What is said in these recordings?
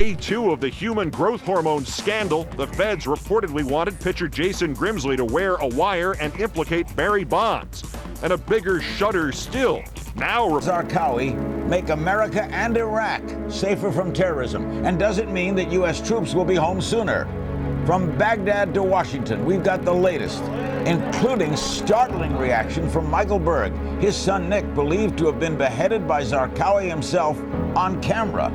Day 2 of the human growth hormone scandal, the feds reportedly wanted pitcher Jason Grimsley to wear a wire and implicate Barry Bonds. And a bigger shudder still. Now, al-Zarqawi make America and Iraq safer from terrorism. And does it mean that U.S. troops will be home sooner? From Baghdad to Washington, we've got the latest, including startling reaction from Michael Berg, his son Nick, believed to have been beheaded by Zarqawi himself on camera,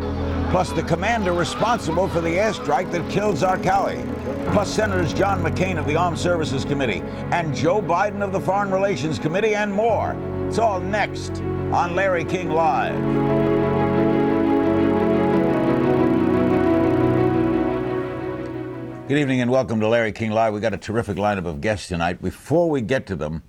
plus the commander responsible for the airstrike that killed Zarqawi, plus Senators John McCain of the Armed Services Committee and Joe Biden of the Foreign Relations Committee, and more. It's all next on Larry King Live. Good evening and welcome to Larry King Live. We got a terrific lineup of guests tonight. Before we get to them,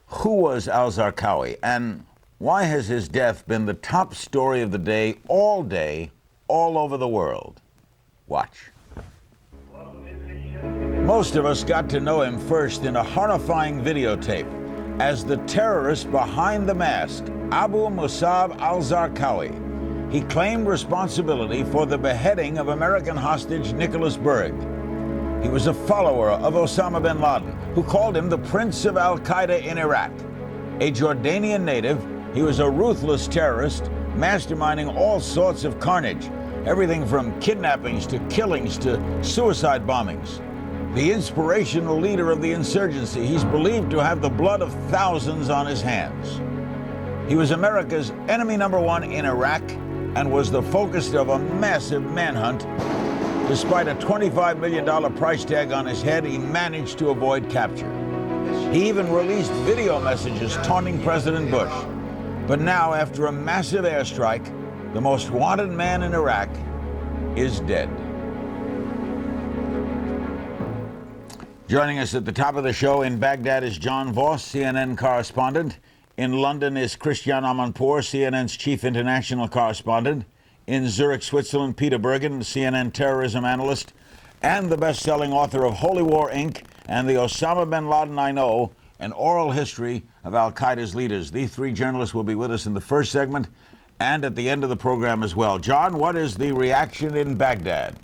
who was al-Zarqawi and why has his death been the top story of the day, all over the world? Watch. Most of us got to know him first in a horrifying videotape as the terrorist behind the mask, Abu Musab al-Zarqawi. He claimed responsibility for the beheading of American hostage Nicholas Berg. He was a follower of Osama bin Laden, who called him the Prince of al-Qaeda in Iraq. A Jordanian native, he was a ruthless terrorist, masterminding all sorts of carnage, everything from kidnappings to killings to suicide bombings. The inspirational leader of the insurgency, he's believed to have the blood of thousands on his hands. He was America's enemy number one in Iraq and was the focus of a massive manhunt. Despite a $25 million price tag on his head, he managed to avoid capture. He even released video messages taunting President Bush. But now, after a massive airstrike, the most wanted man in Iraq is dead. Joining us at the top of the show in Baghdad is John Voss, CNN correspondent. In London is Christian Amanpour, CNN's chief international correspondent. In Zurich, Switzerland, Peter Bergen, CNN terrorism analyst, and the best-selling author of Holy War, Inc. and the Osama bin Laden I Know, an oral history of al-Qaeda's leaders. These three journalists will be with us in the first segment and at the end of the program as well. John, what is the reaction in Baghdad?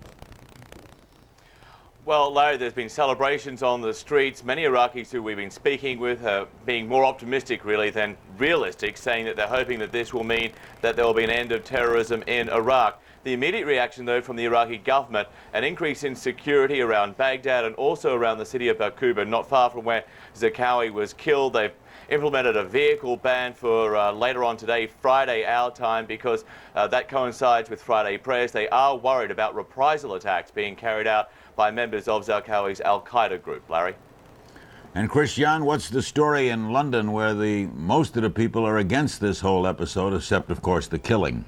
Well, Larry, there's been celebrations on the streets. Many Iraqis who we've been speaking with are being more optimistic, really, than realistic, saying that they're hoping that this will mean that there will be an end of terrorism in Iraq. The immediate reaction, though, from the Iraqi government, an increase in security around Baghdad and also around the city of Baquba, not far from where Zarqawi was killed. They've implemented a vehicle ban for later on today, Friday, our time, because that coincides with Friday prayers. They are worried about reprisal attacks being carried out by members of Zarqawi's al-Qaeda group. Larry? And Christian, what's the story in London where most of the people are against this whole episode, except, of course, the killing?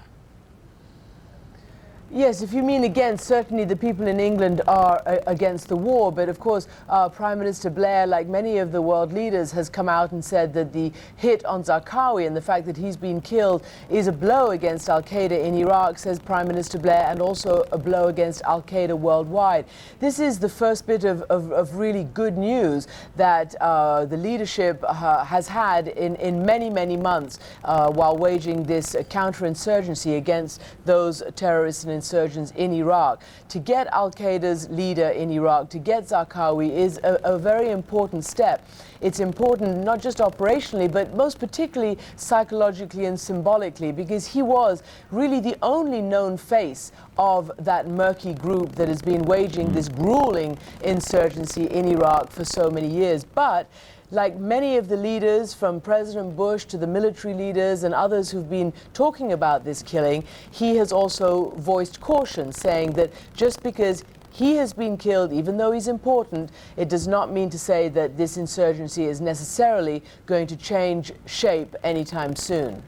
Yes, if you mean against, certainly the people in England are against the war, but of course Prime Minister Blair, like many of the world leaders, has come out and said that the hit on Zarqawi and the fact that he's been killed is a blow against al-Qaeda in Iraq, says Prime Minister Blair, and also a blow against al-Qaeda worldwide. This is the first bit of really good news that the leadership has had in many, many months while waging this counterinsurgency against those terrorists and insurgents in Iraq. To get al-Qaeda's leader in Iraq, to get Zarqawi, is a very important step. It's important not just operationally, but most particularly psychologically and symbolically, because he was really the only known face of that murky group that has been waging this grueling insurgency in Iraq for so many years. But like many of the leaders, from President Bush to the military leaders and others who've been talking about this killing, he has also voiced caution, saying that just because he has been killed, even though he's important, it does not mean to say that this insurgency is necessarily going to change shape anytime soon.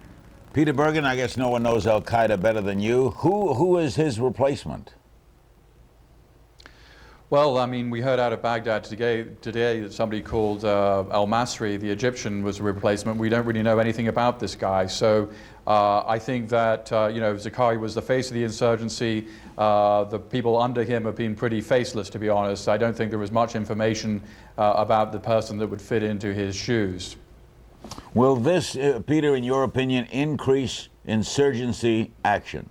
Peter Bergen, I guess no one knows al-Qaeda better than you. Who is his replacement? Well, I mean, we heard out of Baghdad today that somebody called al-Masri, the Egyptian, was a replacement. We don't really know anything about this guy. So I think that, Zarqawi was the face of the insurgency. The people under him have been pretty faceless, to be honest. I don't think there was much information about the person that would fit into his shoes. Will this, Peter, in your opinion, increase insurgency action?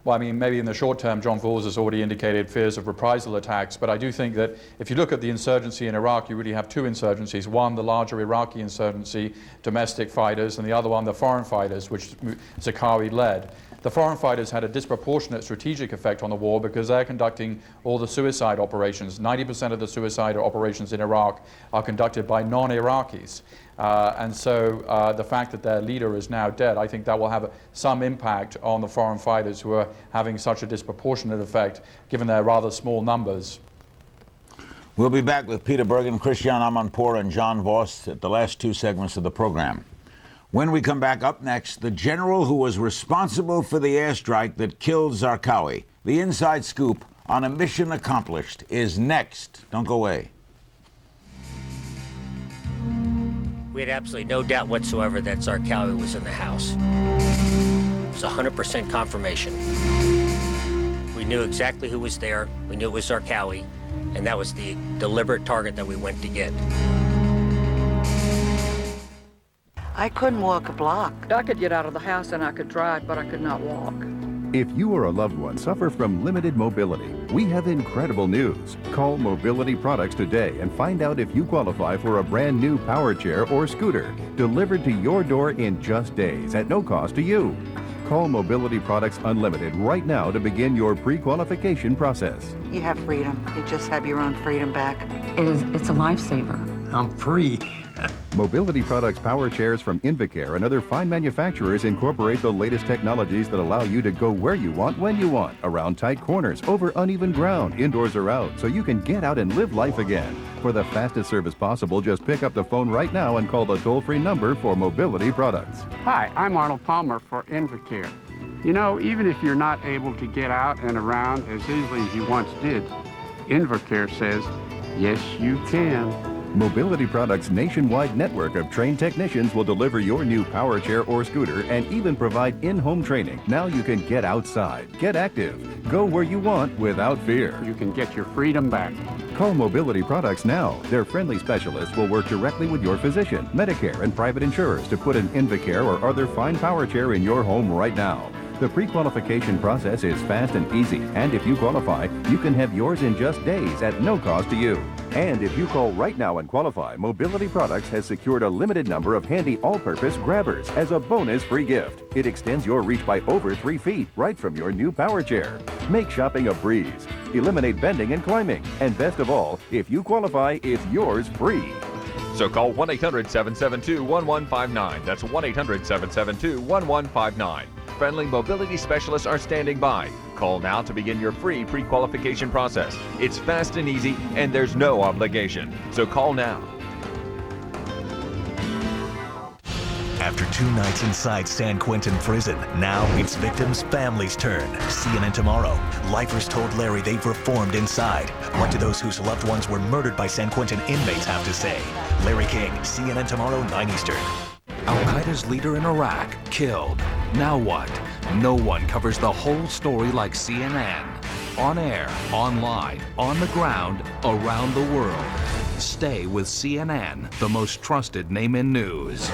Well, I mean, maybe in the short term, John Falls has already indicated fears of reprisal attacks, but I do think that if you look at the insurgency in Iraq, you really have two insurgencies. One, the larger Iraqi insurgency, domestic fighters, and the other one, the foreign fighters, which Zarqawi led. The foreign fighters had a disproportionate strategic effect on the war because they're conducting all the suicide operations. 90% of the suicide operations in Iraq are conducted by non-Iraqis. And so the fact that their leader is now dead, I think that will have some impact on the foreign fighters who are having such a disproportionate effect given their rather small numbers. We'll be back with Peter Bergen, Christian Amanpour, and John Voss at the last two segments of the program. When we come back, up next, the general who was responsible for the airstrike that killed Zarqawi. The inside scoop on a mission accomplished is next. Don't go away. We had absolutely no doubt whatsoever that Zarqawi was in the house. It was 100% confirmation. We knew exactly who was there. We knew it was Zarqawi, and that was the deliberate target that we went to get. I couldn't walk a block. I could get out of the house and I could drive, but I could not walk. If you or a loved one suffer from limited mobility, we have incredible news. Call Mobility Products today and find out if you qualify for a brand new power chair or scooter delivered to your door in just days at no cost to you. Call Mobility Products Unlimited right now to begin your pre-qualification process. You have freedom. You just have your own freedom back. It's a lifesaver. I'm free. Mobility Products power chairs from Invacare and other fine manufacturers incorporate the latest technologies that allow you to go where you want, when you want, around tight corners, over uneven ground, indoors or out, so you can get out and live life again. For the fastest service possible, just pick up the phone right now and call the toll-free number for Mobility Products. Hi, I'm Arnold Palmer for Invacare. You know, even if you're not able to get out and around as easily as you once did, Invacare says, yes, you can. Mobility Products' nationwide network of trained technicians will deliver your new power chair or scooter and even provide in-home training. Now you can get outside, get active, go where you want without fear. You can get your freedom back. Call Mobility Products now. Their friendly specialists will work directly with your physician, Medicare, and private insurers to put an Invacare or other fine power chair in your home right now. The pre-qualification process is fast and easy, and if you qualify, you can have yours in just days at no cost to you. And if you call right now and qualify, Mobility Products has secured a limited number of handy all-purpose grabbers as a bonus free gift. It extends your reach by over 3 feet right from your new power chair. Make shopping a breeze. Eliminate bending and climbing. And best of all, if you qualify, it's yours free. So call 1-800-772-1159. That's 1-800-772-1159. Friendly mobility specialists are standing by. Call now to begin your free pre-qualification process. It's fast and easy, and there's no obligation. So call now. After 2 nights inside San Quentin prison, now it's victims' families' turn. CNN tomorrow. Lifers told Larry they've reformed inside. What do those whose loved ones were murdered by San Quentin inmates have to say? Larry King, CNN tomorrow, 9 Eastern. Al-Qaeda's leader in Iraq, killed. Now what? No one covers the whole story like CNN. On air, online, on the ground, around the world. Stay with CNN, the most trusted name in news.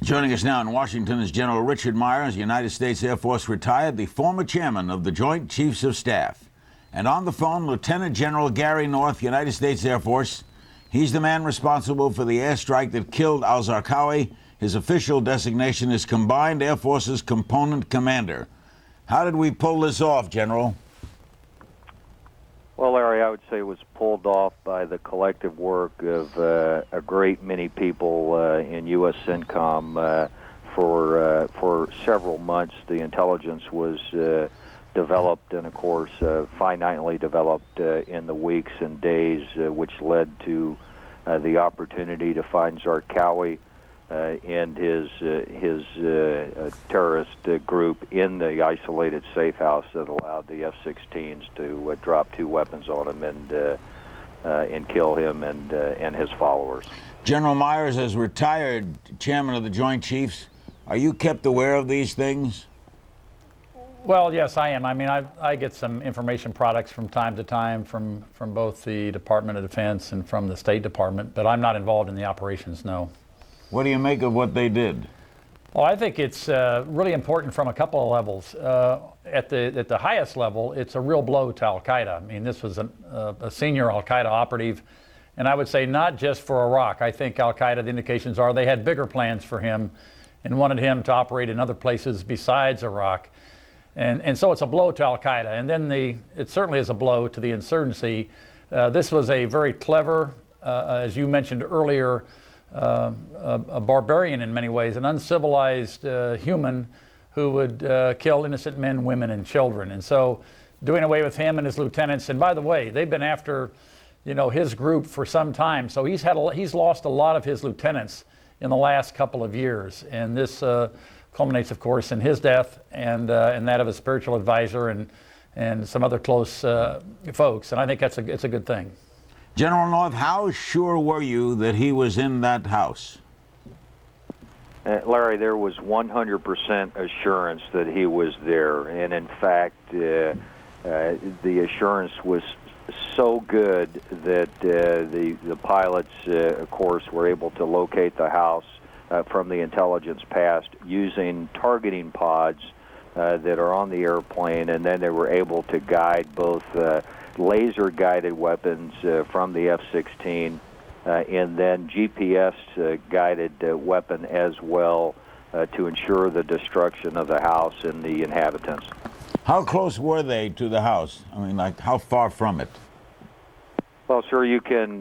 Joining us now in Washington is General Richard Myers, United States Air Force retired, the former chairman of the Joint Chiefs of Staff. And on the phone, Lieutenant General Gary North, United States Air Force. He's the man responsible for the airstrike that killed al-Zarqawi. His official designation is Combined Air Forces Component Commander. How did we pull this off, General? Well, Larry, I would say it was pulled off by the collective work of a great many people in U.S. CENTCOM. For several months, the intelligence was developed and, of course, finitely developed in the weeks and days, which led to the opportunity to find Zarqawi and his terrorist group in the isolated safe house that allowed the F-16s to drop 2 weapons on him and kill him and his followers. General Myers, as retired chairman of the Joint Chiefs, are you kept aware of these things? Well, yes, I am. I mean, I get some information products from time to time from both the Department of Defense and from the State Department, but I'm not involved in the operations, no. What do you make of what they did? Well, I think it's really important from a couple of levels. At the highest level, it's a real blow to al-Qaeda. I mean, this was a senior al-Qaeda operative, and I would say not just for Iraq. I think al-Qaeda, the indications are they had bigger plans for him and wanted him to operate in other places besides Iraq. And so it's a blow to al-Qaeda. And then it certainly is a blow to the insurgency. This was a very clever, as you mentioned earlier, a barbarian in many ways, an uncivilized human who would kill innocent men, women, and children. And so doing away with him and his lieutenants, and by the way, they've been after, his group for some time. So he's lost a lot of his lieutenants in the last couple of years. And this culminates, of course, in his death and that of a spiritual advisor and some other close folks. And I think it's a good thing. General North, how sure were you that he was in that house? Larry, there was 100% assurance that he was there. And in fact, the assurance was so good that the pilots, of course, were able to locate the house from the intelligence past using targeting pods that are on the airplane, and then they were able to guide both laser-guided weapons from the F-16 and then GPS-guided weapon as well to ensure the destruction of the house and the inhabitants. How close were they to the house? I mean, like, how far from it? Well, sir, you can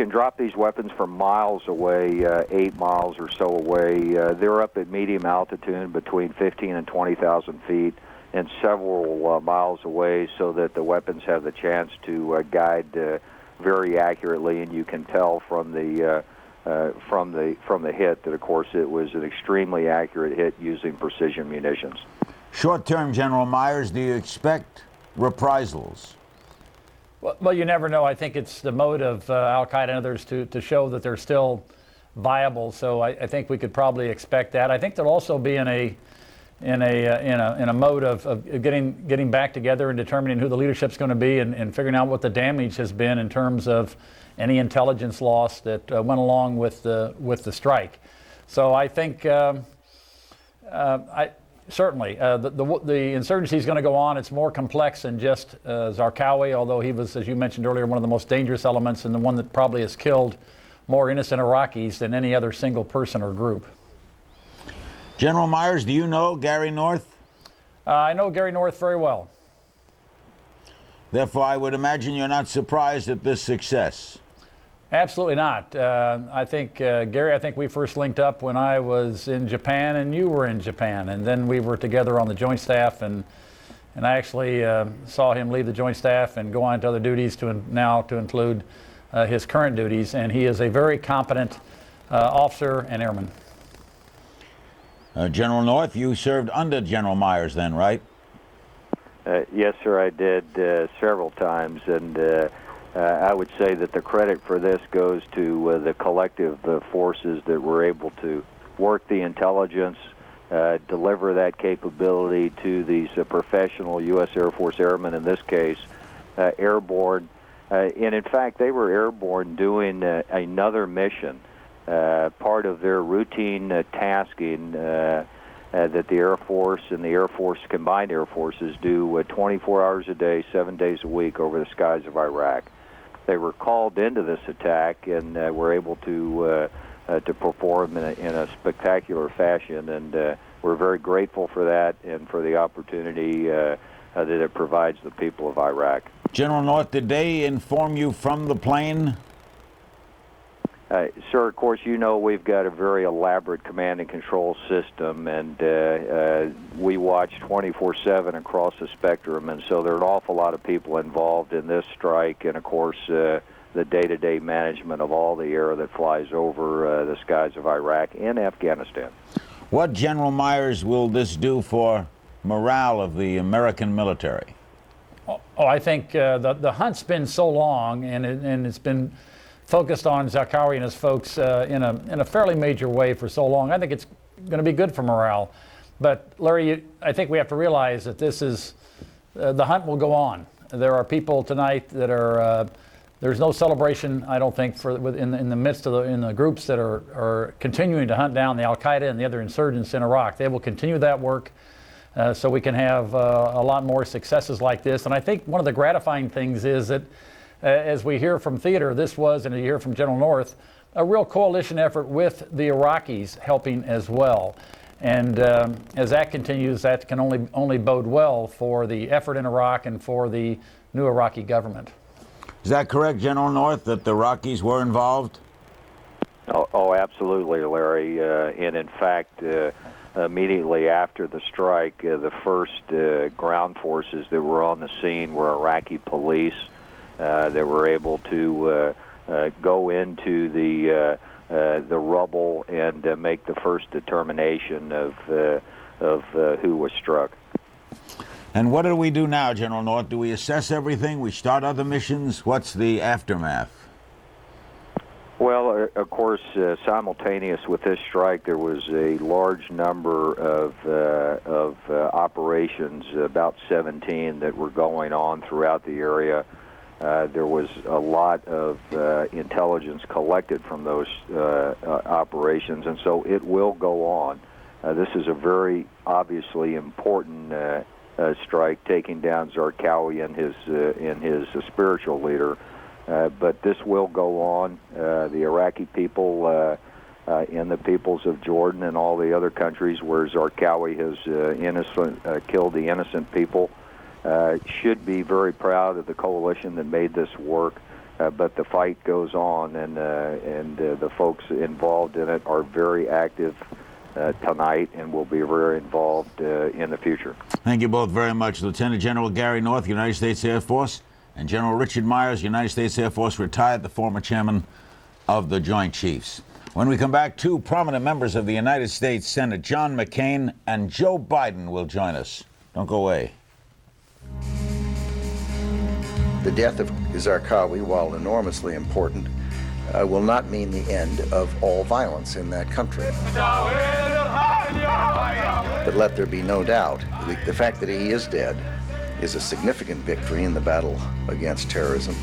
drop these weapons from miles away, 8 miles or so away. They're up at medium altitude, between 15 and 20,000 feet, and several miles away, so that the weapons have the chance to guide very accurately. And you can tell from the hit that, of course, it was an extremely accurate hit using precision munitions. Short term, General Myers, do you expect reprisals? Well, you never know. I think it's the mode of al-Qaeda and others to show that they're still viable. So I think we could probably expect that. I think they'll also be in a mode of getting back together and determining who the leadership's going to be and figuring out what the damage has been in terms of any intelligence loss that went along with the strike. So I think certainly the insurgency is going to go on. It's more complex than just Zarqawi, although he was, as you mentioned earlier, one of the most dangerous elements and the one that probably has killed more innocent Iraqis than any other single person or group. General Myers, do you know Gary North? I know Gary North very well. Therefore, I would imagine you're not surprised at this success. Absolutely not. I think, Gary, we first linked up when I was in Japan and you were in Japan. And then we were together on the Joint Staff. And I actually saw him leave the Joint Staff and go on to other duties now to include his current duties. And he is a very competent officer and airman. General North, you served under General Myers then, right? Yes, sir, I did several times. And I would say that the credit for this goes to the collective forces that were able to work the intelligence, deliver that capability to these professional U.S. Air Force airmen, in this case, airborne. And in fact, they were airborne doing another mission, part of their routine tasking that the Air Force and the Air Force, combined Air Forces, do 24 hours a day, 7 days a week over the skies of Iraq. They were called into this attack and were able to perform in a spectacular fashion, and we're very grateful for that and for the opportunity that it provides the people of Iraq. General North, did they inform you from the plane? Sir, of course, you know we've got a very elaborate command and control system, and we watch 24/7 across the spectrum, and so there are an awful lot of people involved in this strike, and of course the day-to-day management of all the air that flies over the skies of Iraq and Afghanistan. What, General Myers, will this do for morale of the American military? Oh, I think the hunt's been so long, and it's been focused on Zarqawi and his folks in a fairly major way for so long. I think it's going to be good for morale. But Larry, I think we have to realize that this is the hunt will go on. There are people tonight that There's no celebration, I don't think, in the midst of the groups that are continuing to hunt down the Al-Qaeda and the other insurgents in Iraq. They will continue that work so we can have a lot more successes like this. And I think one of the gratifying things is that, as we hear from Theodore, this was, and you hear from General North, a real coalition effort with the Iraqis helping as well. And as that continues, that can only bode well for the effort in Iraq and for the new Iraqi government. Is that correct, General North, that the Iraqis were involved? Oh, absolutely, Larry. And in fact, immediately after the strike, the first ground forces that were on the scene were Iraqi police that were able to go into the rubble and make the first determination of who was struck. And what do we do now, General North? Do we assess everything? We start other missions? What's the aftermath? Well, of course, simultaneous with this strike, there was a large number of operations, about 17, that were going on throughout the area. There was a lot of intelligence collected from those operations, and so it will go on. This is a very obviously important strike, taking down Zarqawi and his spiritual leader. But this will go on. The Iraqi people and the peoples of Jordan and all the other countries where Zarqawi has killed the innocent people should be very proud of the coalition that made this work. But the fight goes on, and the folks involved in it are very active tonight and will be very involved in the future. Thank you both very much. Lieutenant General Gary North, United States Air Force, and General Richard Myers, United States Air Force, retired, the former chairman of the Joint Chiefs. When we come back, two prominent members of the United States Senate, John McCain and Joe Biden, will join us. Don't go away. The death of Zarqawi, while enormously important, will not mean the end of all violence in that country. But let there be no doubt, the fact that he is dead is a significant victory in the battle against terrorism.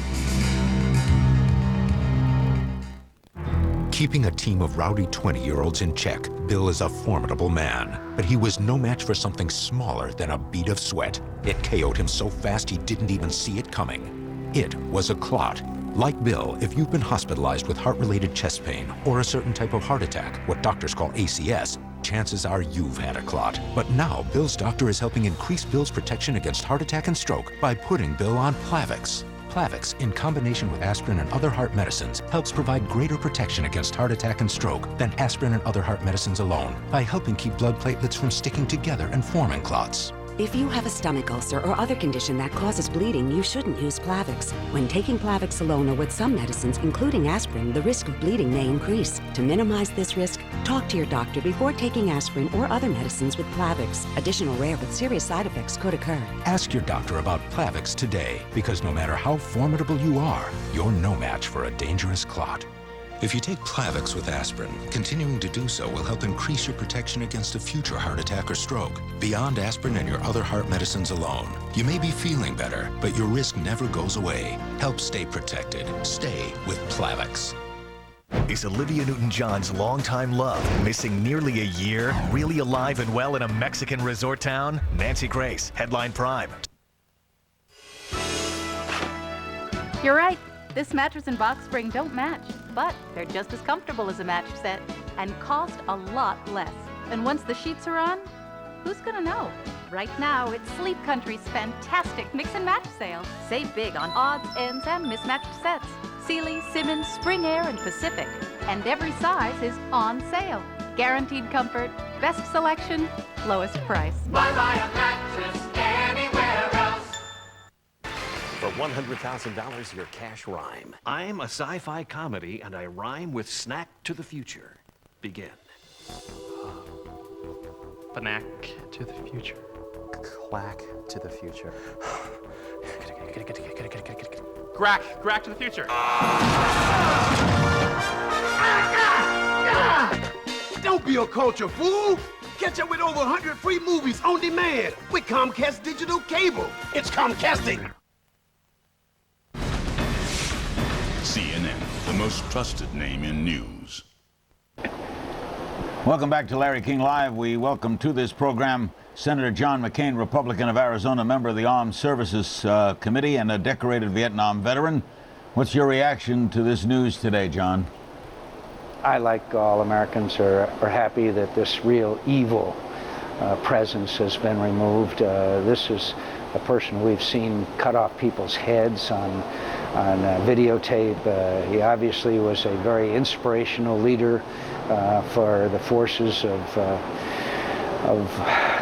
Keeping a team of rowdy 20-year-olds in check, Bill is a formidable man. But he was no match for something smaller than a bead of sweat. It KO'd him so fast he didn't even see it coming. It was a clot. Like Bill, if you've been hospitalized with heart-related chest pain or a certain type of heart attack, what doctors call ACS, chances are you've had a clot. But now, Bill's doctor is helping increase Bill's protection against heart attack and stroke by putting Bill on Plavix. Plavix, in combination with aspirin and other heart medicines, helps provide greater protection against heart attack and stroke than aspirin and other heart medicines alone by helping keep blood platelets from sticking together and forming clots. If you have a stomach ulcer or other condition that causes bleeding, you shouldn't use Plavix. When taking Plavix alone or with some medicines, including aspirin, the risk of bleeding may increase. To minimize this risk, talk to your doctor before taking aspirin or other medicines with Plavix. Additional rare but serious side effects could occur. Ask your doctor about Plavix today, because no matter how formidable you are, you're no match for a dangerous clot. If you take Plavix with aspirin, continuing to do so will help increase your protection against a future heart attack or stroke. Beyond aspirin and your other heart medicines alone, you may be feeling better, but your risk never goes away. Help stay protected. Stay with Plavix. Is Olivia Newton-John's longtime love missing nearly a year? Really alive and well in a Mexican resort town? Nancy Grace, Headline Prime. You're right. This mattress and box spring don't match, but they're just as comfortable as a mattress set and cost a lot less. And once the sheets are on, who's gonna know? Right now, it's Sleep Country's fantastic mix and match sale. Save big on odds, ends, and mismatched sets. Sealy, Simmons, Spring Air, and Pacific. And every size is on sale. Guaranteed comfort, best selection, lowest price. Why buy a mattress anywhere else? For $100,000, your cash rhyme. I'm a sci-fi comedy, and I rhyme with snack to the future. Begin. Snack to the future. Quack to the future. Grack to the future. Don't be a culture fool. Catch up with over 100 free movies on demand with Comcast Digital Cable. It's Comcasting. CNN, the most trusted name in news. Welcome back to Larry King Live. We welcome to this program Senator John McCain, Republican of Arizona, member of the Armed Services Committee and a decorated Vietnam veteran. What's your reaction to this news today, John? I, like all Americans, are happy that this real evil presence has been removed. This is a person we've seen cut off people's heads on videotape. He obviously was a very inspirational leader for the forces of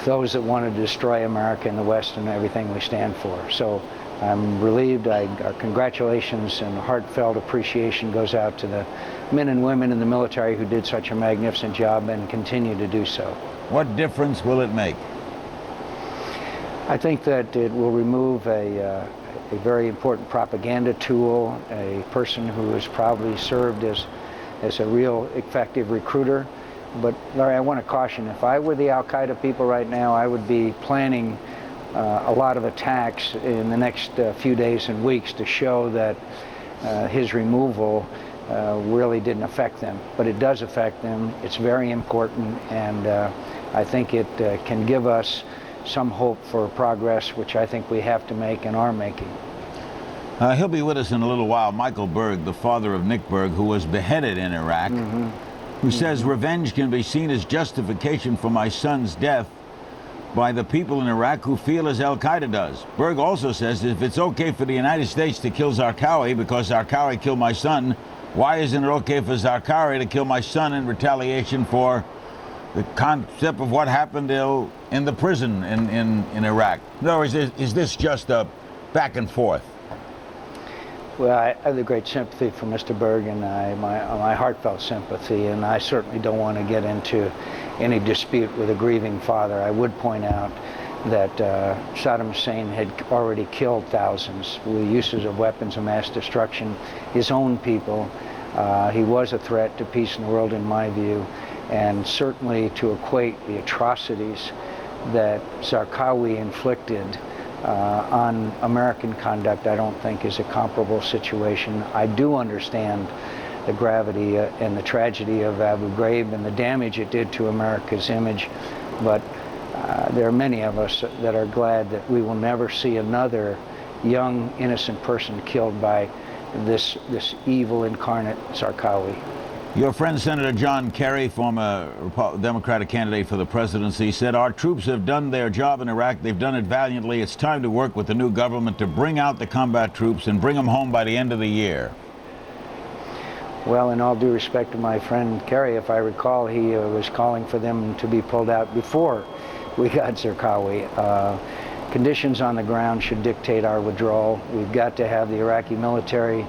those that want to destroy America and the West and everything we stand for. So I'm relieved. Our congratulations and heartfelt appreciation goes out to the men and women in the military who did such a magnificent job and continue to do so. What difference will it make? I think that it will remove a very important propaganda tool, a person who has probably served as a real effective recruiter. But Larry, I want to caution, if I were the al-Qaeda people right now, I would be planning a lot of attacks in the next few days and weeks to show that his removal really didn't affect them. But it does affect them. It's very important, and I think it can give us some hope for progress, which I think we have to make and are making. He'll be with us in a little while. Michael Berg, the father of Nick Berg, who was beheaded in Iraq, who says revenge can be seen as justification for my son's death by the people in Iraq who feel as al-Qaeda does. Berg also says if it's okay for the United States to kill Zarqawi because Zarqawi killed my son, why isn't it okay for Zarqawi to kill my son in retaliation for the concept of what happened in the prison in Iraq? In other words, is this just a back and forth? Well, I have the great sympathy for Mr. Berg, and my heartfelt sympathy, and I certainly don't want to get into any dispute with a grieving father. I would point out that Saddam Hussein had already killed thousands with uses of weapons of mass destruction, his own people. He was a threat to peace in the world, in my view, and certainly to equate the atrocities that Zarqawi inflicted on American conduct, I don't think is a comparable situation. I do understand the gravity and the tragedy of Abu Ghraib and the damage it did to America's image, but there are many of us that are glad that we will never see another young, innocent person killed by this evil incarnate Zarqawi. Your friend Senator John Kerry, former Democratic candidate for the presidency, said our troops have done their job in Iraq. They've done it valiantly. It's time to work with the new government to bring out the combat troops and bring them home by the end of the year. Well, in all due respect to my friend Kerry, if I recall, he was calling for them to be pulled out before we got Zarqawi. Conditions on the ground should dictate our withdrawal. We've got to have the Iraqi military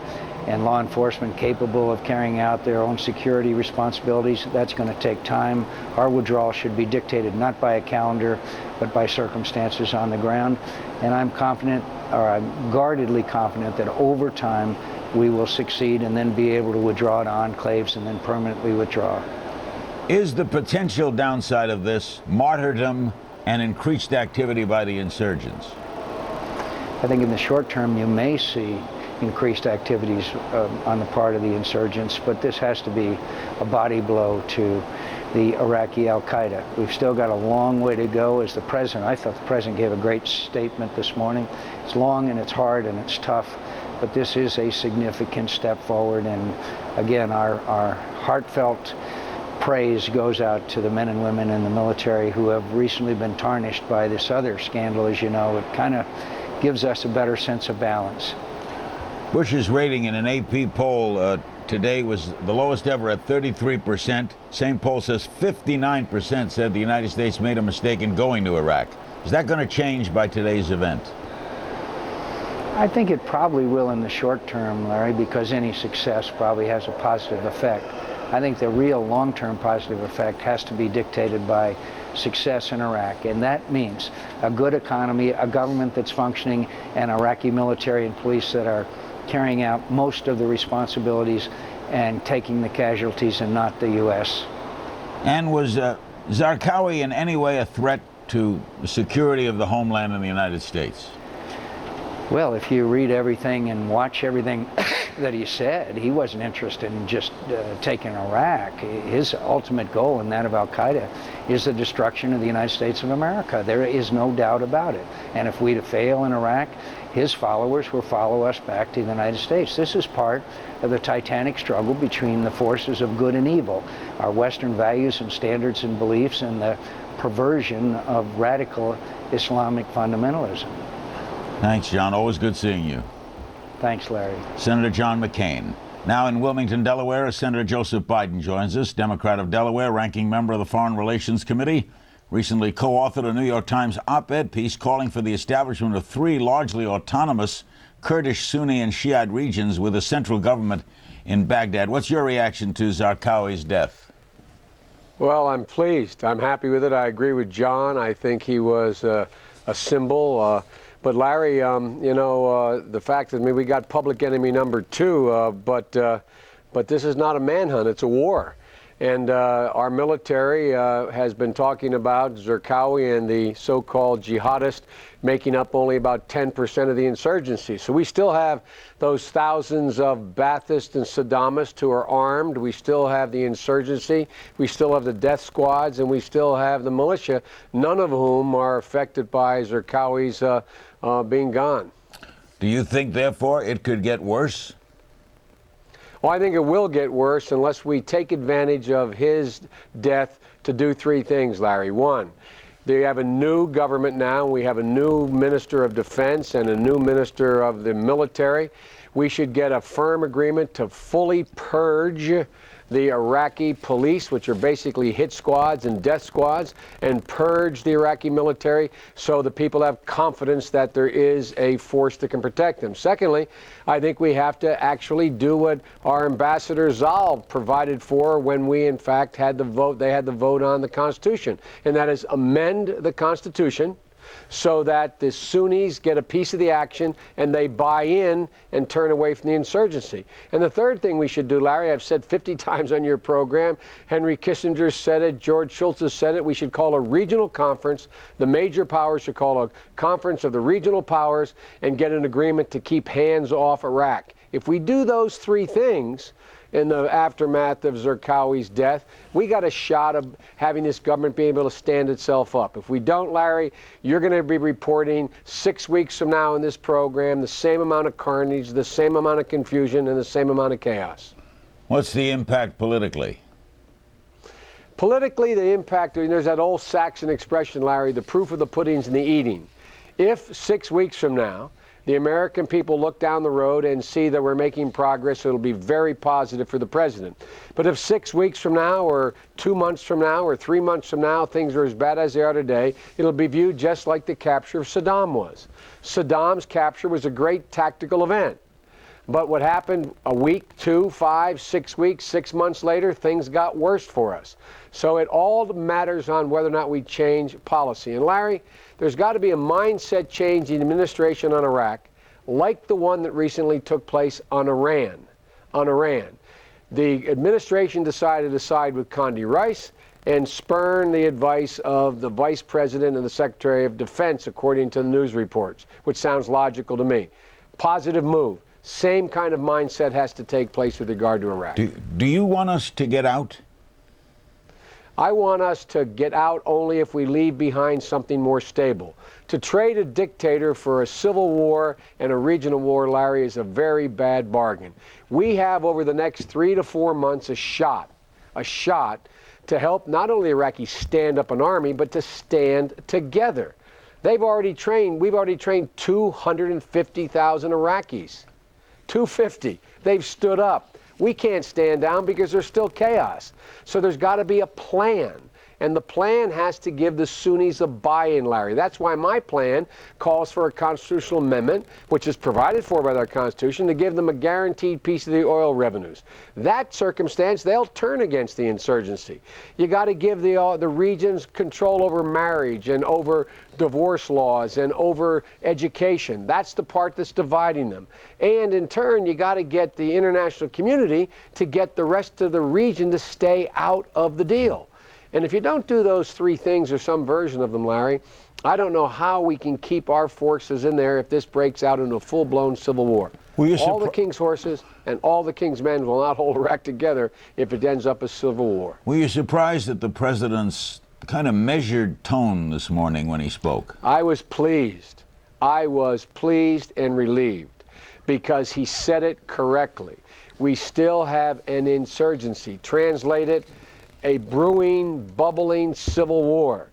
and law enforcement capable of carrying out their own security responsibilities. That's going to take time. Our withdrawal should be dictated not by a calendar, but by circumstances on the ground. And I'm confident, or I'm guardedly confident, that over time we will succeed and then be able to withdraw to enclaves and then permanently withdraw. Is the potential downside of this martyrdom and increased activity by the insurgents? I think in the short term you may see increased activities on the part of the insurgents, but this has to be a body blow to the Iraqi al-Qaeda. We've still got a long way to go. As the president, I thought the president gave a great statement this morning. It's long and it's hard and it's tough, but this is a significant step forward. And again, our heartfelt praise goes out to the men and women in the military who have recently been tarnished by this other scandal. As you know, it kind of gives us a better sense of balance. Bush's rating in an AP poll today was the lowest ever at 33%. Same poll says 59% said the United States made a mistake in going to Iraq. Is that going to change by today's event? I think it probably will in the short term, Larry, because any success probably has a positive effect. I think the real long-term positive effect has to be dictated by success in Iraq, and that means a good economy, a government that's functioning, and Iraqi military and police that are carrying out most of the responsibilities and taking the casualties, and not the U.S. And was Zarqawi in any way a threat to the security of the homeland in the United States? Well, if you read everything and watch everything that he said. He wasn't interested in just taking Iraq. His ultimate goal, and that of al-Qaeda, is the destruction of the United States of America. There is no doubt about it. And if we fail in Iraq, his followers will follow us back to the United States. This is part of the titanic struggle between the forces of good and evil, our Western values and standards and beliefs, and the perversion of radical Islamic fundamentalism. Thanks, John. Always good seeing you. Thanks, Larry. Senator John McCain. Now in Wilmington, Delaware, Senator Joseph Biden joins us, Democrat of Delaware, ranking member of the Foreign Relations Committee. Recently co-authored a New York Times op-ed piece calling for the establishment of 3 largely autonomous Kurdish, Sunni, and Shiite regions with a central government in Baghdad. What's your reaction to Zarqawi's death? Well, I'm pleased. I'm happy with it. I agree with John. I think he was a symbol. But Larry, the fact that we got public enemy number 2, but this is not a manhunt. It's a war. And our military has been talking about Zarqawi and the so-called jihadists making up only about 10% of the insurgency. So we still have those thousands of Baathists and Saddamists who are armed. We still have the insurgency. We still have the death squads, and we still have the militia, none of whom are affected by Zarqawi's being gone. Do you think, therefore, it could get worse? Well, I think it will get worse unless we take advantage of his death to do 3 things, Larry. 1, they have a new government now. We have a new Minister of Defense and a new Minister of the Military. We should get a firm agreement to fully purge the Iraqi police, which are basically hit squads and death squads, and purge the Iraqi military so the people have confidence that there is a force that can protect them. Secondly, I think we have to actually do what our ambassador Zal provided for when we, in fact, had the vote. They had the vote on the Constitution, and that is amend the Constitution so that the Sunnis get a piece of the action and they buy in and turn away from the insurgency. And the third thing we should do, Larry, I've said 50 times on your program, Henry Kissinger said it, George Shultz has said it, we should call a regional conference. The major powers should call a conference of the regional powers and get an agreement to keep hands off Iraq. If we do those 3 things, in the aftermath of Zarqawi's death, we got a shot of having this government be able to stand itself up. If we don't, Larry, you're going to be reporting 6 weeks from now in this program the same amount of carnage, the same amount of confusion, and the same amount of chaos. What's the impact politically? Politically, the impact, there's that old Saxon expression, Larry, the proof of the pudding's in the eating. If 6 weeks from now, the American people look down the road and see that we're making progress, it'll be very positive for the president. But if 6 weeks from now or 2 months from now or 3 months from now things are as bad as they are today, it'll be viewed just like the capture of Saddam was. Saddam's capture was a great tactical event. But what happened a week, 2, 5, 6 weeks, 6 months later, things got worse for us. So it all matters on whether or not we change policy. And Larry, there's got to be a mindset change in the administration on Iraq, like the one that recently took place on Iran. The administration decided to side with Condi Rice and spurn the advice of the Vice President and the Secretary of Defense, according to the news reports, which sounds logical to me. Positive move. Same kind of mindset has to take place with regard to Iraq. Do you want us to get out? I want us to get out only if we leave behind something more stable. To trade a dictator for a civil war and a regional war, Larry, is a very bad bargain. We have over the next 3 to 4 months a shot to help not only the Iraqis stand up an army, but to stand together. We've already trained 250,000 Iraqis. 250. They've stood up. We can't stand down because there's still chaos. So there's got to be a plan. And the plan has to give the Sunnis a buy-in, Larry. That's why my plan calls for a constitutional amendment, which is provided for by our Constitution, to give them a guaranteed piece of the oil revenues. That circumstance, they'll turn against the insurgency. You got to give the regions control over marriage and over divorce laws and over education. That's the part that's dividing them. And in turn, you got to get the international community to get the rest of the region to stay out of the deal. And if you don't do those 3 things or some version of them, Larry, I don't know how we can keep our forces in there if this breaks out into a full-blown civil war. All the king's horses and all the king's men will not hold Iraq together if it ends up a civil war. Were you surprised at the president's kind of measured tone this morning when he spoke? I was pleased. I was pleased and relieved because he said it correctly. We still have an insurgency. Translate it, a brewing, bubbling civil war.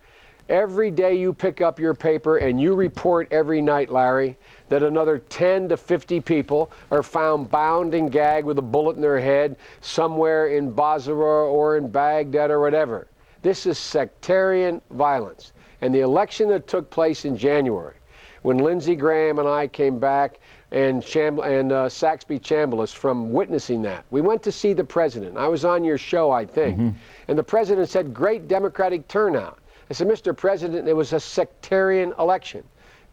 Every day you pick up your paper and you report every night, Larry, that another 10 to 50 people are found bound and gagged with a bullet in their head somewhere in Basra or in Baghdad or whatever. This is sectarian violence. And the election that took place in January, when Lindsey Graham and I came back and Saxby Chambliss from witnessing that, we went to see the president. I was on your show, I think. And the president said, great Democratic turnout. I said, Mr. President, it was a sectarian election.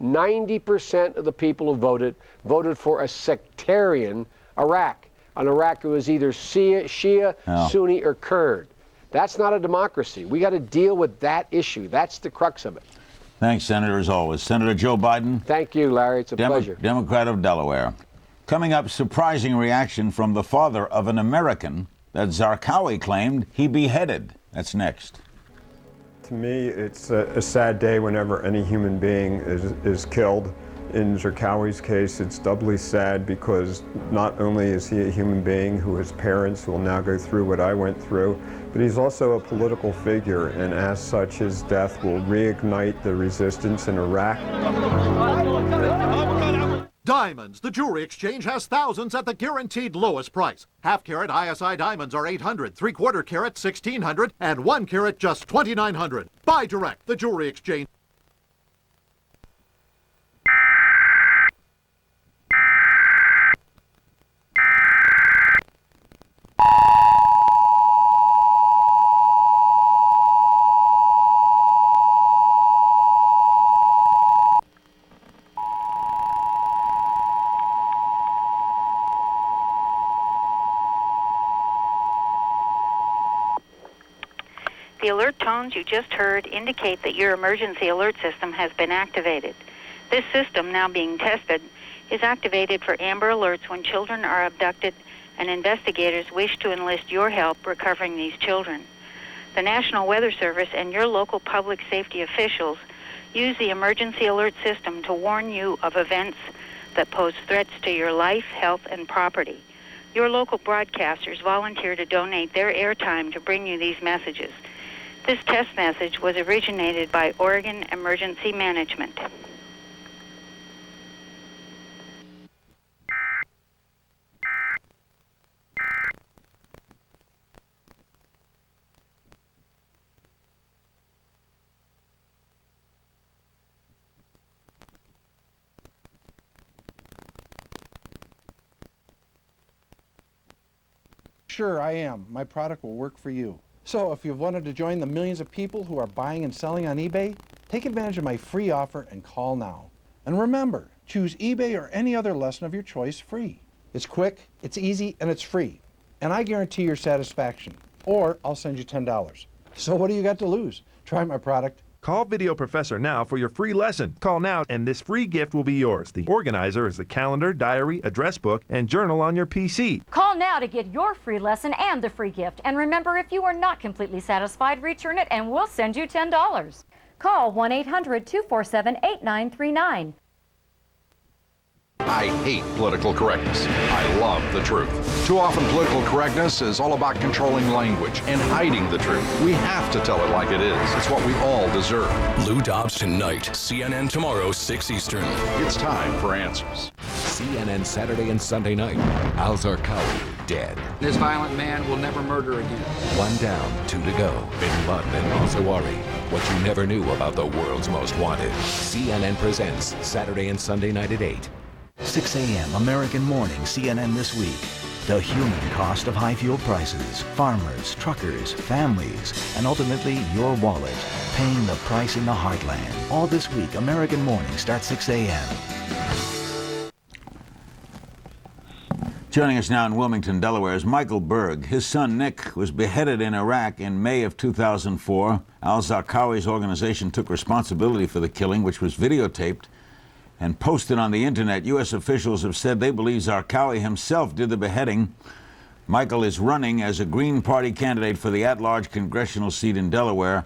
90% of the people who voted for a sectarian Iraq, an Iraq who was either Shia, Sunni, or Kurd. That's not a democracy. We got to deal with that issue. That's the crux of it. Thanks, Senator, as always. Senator Joe Biden. Thank you, Larry. It's a pleasure. Democrat of Delaware. Coming up, surprising reaction from the father of an American that Zarqawi claimed he beheaded. That's next. To me, it's a sad day whenever any human being is killed. In Zarqawi's case, it's doubly sad because not only is he a human being who has parents who will now go through what I went through, but he's also a political figure, and as such, his death will reignite the resistance in Iraq. Diamonds. The Jewelry Exchange has thousands at the guaranteed lowest price. Half-carat ISI diamonds are $800, 3/4 carat $1,600, and 1 carat just $2,900. Buy direct. The Jewelry Exchange. The alert tones you just heard indicate that your emergency alert system has been activated. This system, now being tested, is activated for Amber Alerts when children are abducted and investigators wish to enlist your help recovering these children. The National Weather Service and your local public safety officials use the emergency alert system to warn you of events that pose threats to your life, health, and property. Your local broadcasters volunteer to donate their airtime to bring you these messages. This test message was originated by Oregon Emergency Management. Sure, I am. My product will work for you. So if you've wanted to join the millions of people who are buying and selling on eBay, take advantage of my free offer and call now. And remember, choose eBay or any other lesson of your choice free. It's quick, it's easy, and it's free. And I guarantee your satisfaction. Or I'll send you $10. So what do you got to lose? Try my product. Call Video Professor now for your free lesson. Call now and this free gift will be yours. The organizer is the calendar, diary, address book, and journal on your PC. Call now to get your free lesson and the free gift. And remember, if you are not completely satisfied, return it and we'll send you $10. Call 1-800-247-8939. I hate political correctness. I love the truth. Too often political correctness is all about controlling language and hiding the truth. We have to tell it like it is. It's what we all deserve. Lou Dobbs tonight. CNN tomorrow, 6 Eastern. It's time for answers. CNN Saturday and Sunday night. Al-Zarqawi dead. This violent man will never murder again. 1 down, 2 to go. Bin Laden and al-Zawahiri. What you never knew about the world's most wanted. CNN presents Saturday and Sunday night at 8. 6 a.m. American morning, CNN This Week. The human cost of high fuel prices, farmers, truckers, families, and ultimately your wallet, paying the price in the heartland. All this week, American morning starts 6 a.m. Joining us now in Wilmington, Delaware, is Michael Berg. His son, Nick, was beheaded in Iraq in May of 2004. Al-Zarqawi's organization took responsibility for the killing, which was videotaped and posted on the internet. U.S. officials have said they believe Zarqawi himself did the beheading. Michael is running as a Green Party candidate for the at-large congressional seat in Delaware.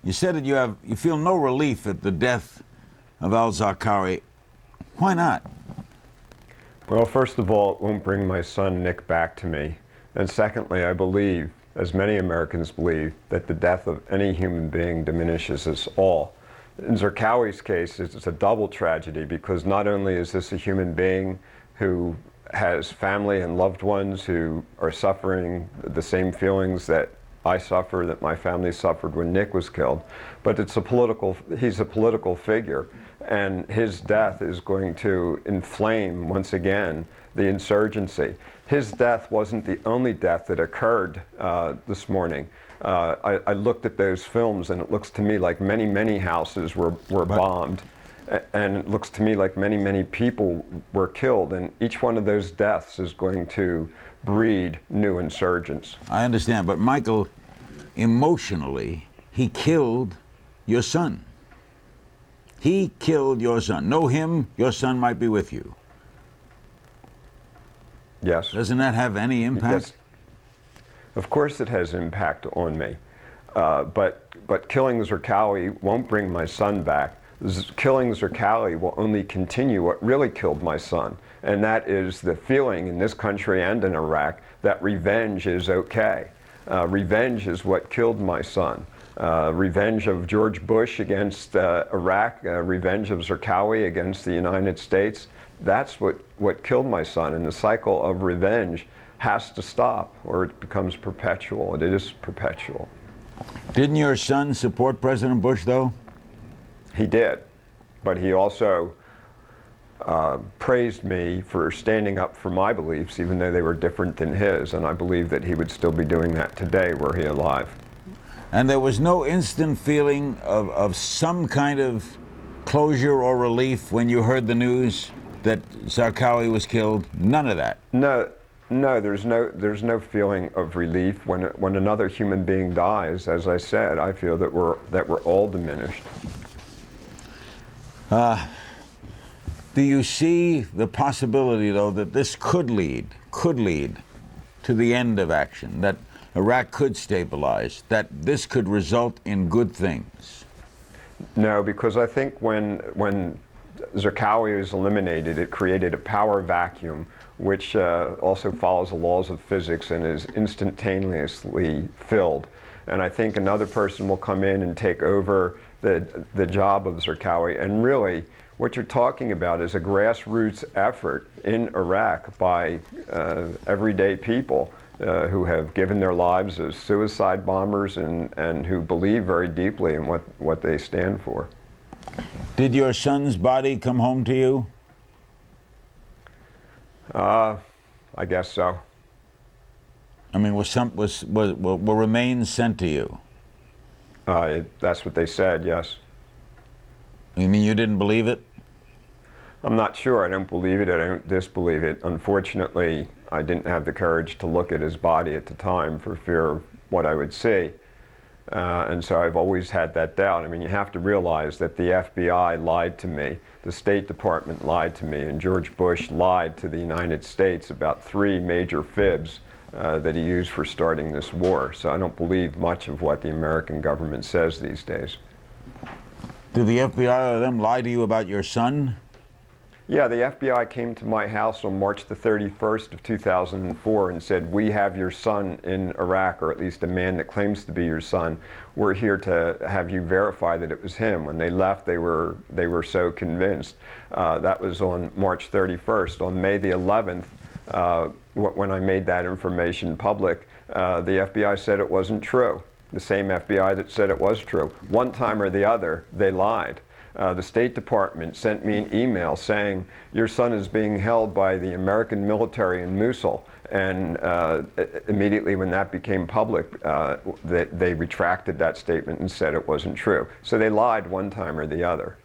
You said that you feel no relief at the death of al-Zarqawi. Why not? Well, first of all, it won't bring my son Nick back to me. And secondly, I believe, as many Americans believe, that the death of any human being diminishes us all. In Zarqawi's case, it's a double tragedy because not only is this a human being who has family and loved ones who are suffering the same feelings that I suffer, that my family suffered when Nick was killed, but he's a political figure. And his death is going to inflame, once again, the insurgency. His death wasn't the only death that occurred this morning. I looked at those films, and it looks to me like many, many houses were bombed. And it looks to me like many, many people were killed. And each one of those deaths is going to breed new insurgents. I understand, but Michael, emotionally, he killed your son. He killed your son. Know him, your son might be with you. Yes. Doesn't that have any impact? Yes. Of course it has impact on me. But killing Zarqawi won't bring my son back. Killing Zarqawi will only continue what really killed my son, and that is the feeling in this country and in Iraq that revenge is okay. Revenge is what killed my son. Revenge of George Bush against Iraq, revenge of Zarqawi against the United States. That's what killed my son, and the cycle of revenge has to stop, or it becomes perpetual. It is perpetual. Didn't your son support President Bush, though? He did, but he also praised me for standing up for my beliefs, even though they were different than his, and I believe that he would still be doing that today were he alive. And there was no instant feeling of some kind of closure or relief when you heard the news that Zarqawi was killed? None of that? No, there's no feeling of relief. When another human being dies, as I said, I feel that we're all diminished. Do you see the possibility, though, that this could lead to the end of action, that Iraq could stabilize, that this could result in good things? No, because I think when Zarqawi was eliminated, it created a power vacuum, which also follows the laws of physics and is instantaneously filled. And I think another person will come in and take over the job of Zarqawi. And really, what you're talking about is a grassroots effort in Iraq by everyday people who have given their lives as suicide bombers and who believe very deeply in what they stand for. Did your son's body come home to you? I guess so. I mean, were remains sent to you? That's what they said, yes. You mean you didn't believe it? I'm not sure. I don't believe it. I don't disbelieve it. Unfortunately, I didn't have the courage to look at his body at the time for fear of what I would see. And so I've always had that doubt. I mean, you have to realize that the FBI lied to me, the State Department lied to me, and George Bush lied to the United States about 3 major fibs that he used for starting this war. So I don't believe much of what the American government says these days. Did the FBI or them lie to you about your son? Yeah, the FBI came to my house on March the 31st of 2004 and said, "We have your son in Iraq, or at least a man that claims to be your son. We're here to have you verify that it was him." When they left, they were so convinced. That was on March 31st. On May the 11th, when I made that information public, the FBI said it wasn't true. The same FBI that said it was true. One time or the other, they lied. The State Department sent me an email saying, "Your son is being held by the American military in Mosul." And immediately when that became public, they retracted that statement and said it wasn't true. So they lied one time or the other.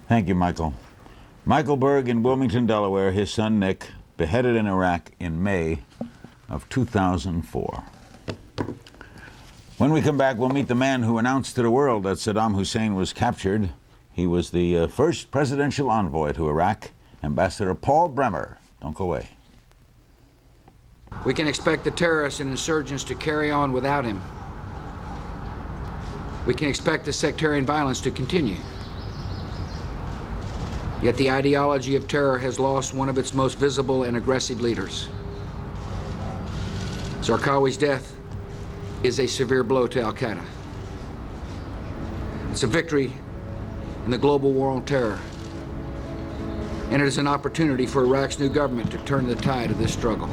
Thank you, Michael. Michael Berg in Wilmington, Delaware, his son Nick, beheaded in Iraq in May of 2004. When we come back, we'll meet the man who announced to the world that Saddam Hussein was captured. He was the first presidential envoy to Iraq, Ambassador Paul Bremer. Don't go away. We can expect the terrorists and insurgents to carry on without him. We can expect the sectarian violence to continue. Yet the ideology of terror has lost one of its most visible and aggressive leaders. Zarqawi's death is a severe blow to al-Qaeda. It's a victory in the global war on terror. And it is an opportunity for Iraq's new government to turn the tide of this struggle.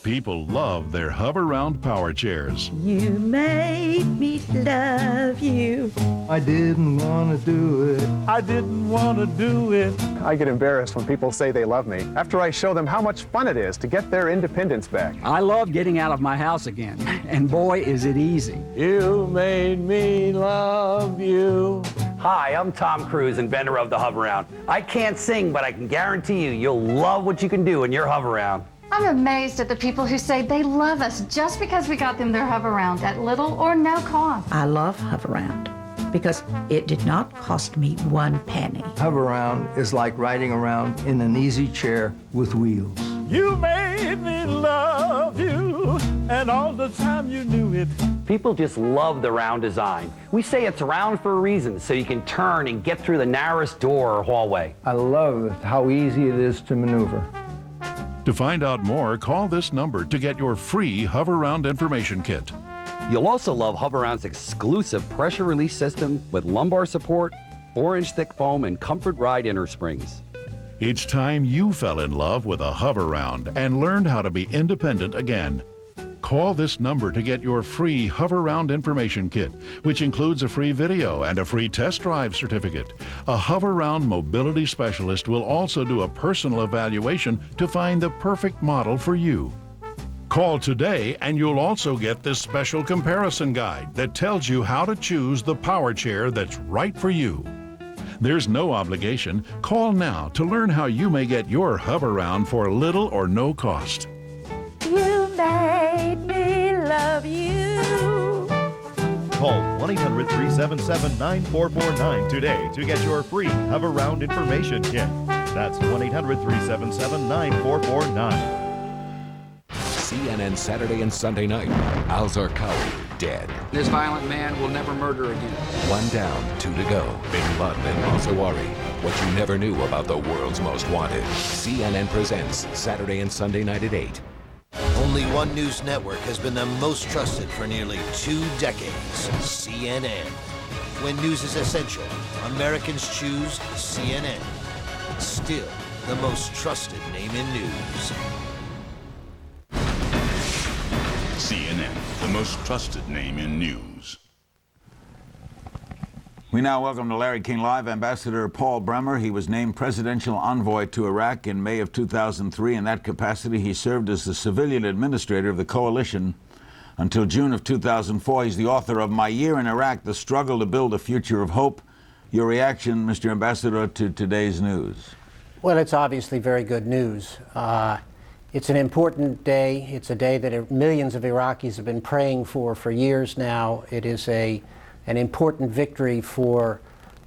People love their hover-round power chairs. You made me love you. I didn't want to do it. I didn't want to do it. I get embarrassed when people say they love me after I show them how much fun it is to get their independence back. I love getting out of my house again, and boy, is it easy. You made me love you. Hi, I'm Tom Cruise, inventor of the Hover-Round. I can't sing, but I can guarantee you, you'll love what you can do in your Hover-Round. I'm amazed at the people who say they love us just because we got them their Hover-Round at little or no cost. I love Hover-Round because it did not cost me 1 penny. Hover-Round is like riding around in an easy chair with wheels. You made me love you, and all the time you knew it. People just love the round design. We say it's round for a reason, so you can turn and get through the narrowest door or hallway. I love how easy it is to maneuver. To find out more, call this number to get your free Hover-Round information kit. You'll also love Hover-Round's exclusive pressure release system with lumbar support, 4-inch thick foam, and comfort ride inner springs. It's time you fell in love with a Hover-Round and learned how to be independent again. Call this number to get your free Hover-Round information kit, which includes a free video and a free test drive certificate. A Hover-Round mobility specialist will also do a personal evaluation to find the perfect model for you. Call today and you'll also get this special comparison guide that tells you how to choose the power chair that's right for you. There's no obligation. Call now to learn how you may get your Hover-Round for little or no cost. You made me love you. Call 1-800-377-9449 today to get your free Hover-Round information kit. That's 1-800-377-9449. CNN Saturday and Sunday night. Al-Zarqawi dead. This violent man will never murder again. 1 down, 2 to go. Bin Laden and al-Zawahiri. What you never knew about the world's most wanted. CNN presents Saturday and Sunday night at 8. Only one news network has been the most trusted for nearly 2 decades, CNN. When news is essential, Americans choose CNN. Still the most trusted name in news. CNN, the most trusted name in news. We now welcome to Larry King Live Ambassador Paul Bremer. He was named presidential envoy to Iraq in May of 2003. In that capacity, he served as the civilian administrator of the coalition until June of 2004. He's the author of My Year in Iraq, The Struggle to Build a Future of Hope. Your reaction, Mr. Ambassador, to today's news? Well, it's obviously very good news. It's an important day. It's a day that millions of Iraqis have been praying for years now. It is an important victory for